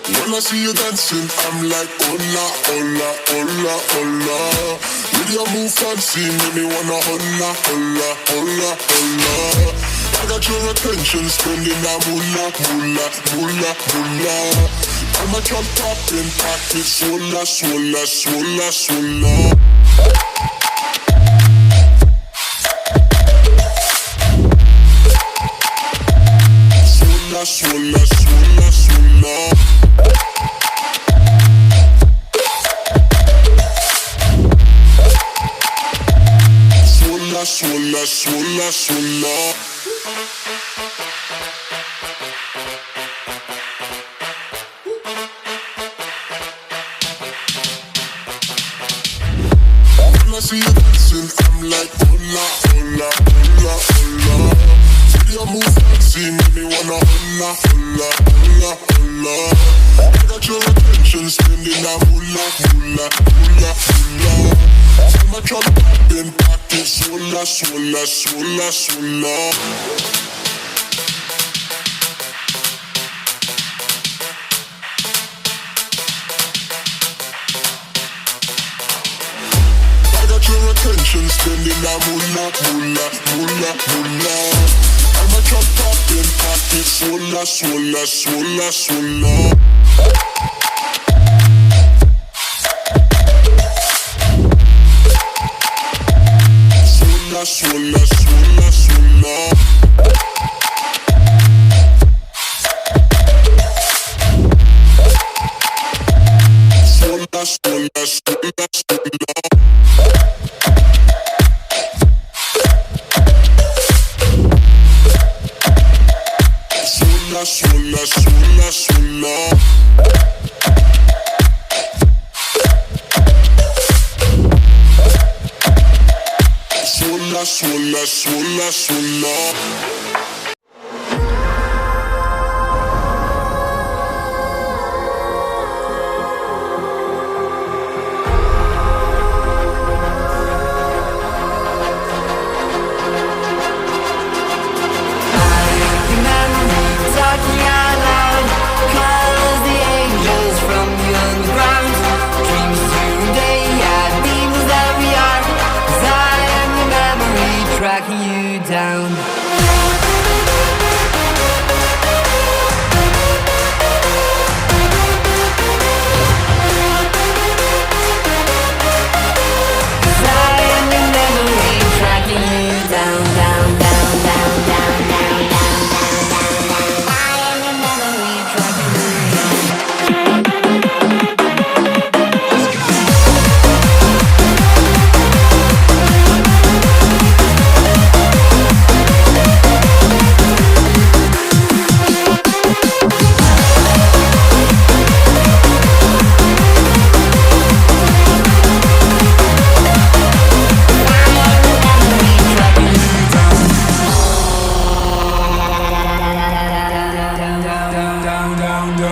When I see you dancing, I'm like, hola, hola, hola, hola. With your move fancy, make me wanna hola, hola, hola, hola. I got your attention, spending that moolah, moolah, moolah, moolah. I'm a drop popping, pocket, swola, swola, swola, swola. Swola, swola, swola, swola. Swola, swola, swola. When I see you dancing, I'm like, hola, hola, hola, hola. See you move fancy, make me wanna hola, hola, hola, hola. I got your attention, spending that moolah, moolah, moolah, moolah. I'm a drop popping, pocket, swola, swola, swola, swola. Your attention, spending that moolah, moolah, moolah, moolah. I'm a drop popping, pocket, swola, swola, swola, swola. Swola, swola, swola, swola. Swola, swola, swola, swola. Swola, swola, swola. Swola, swola, swola, swola. Tracking you down. Down,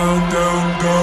down, down.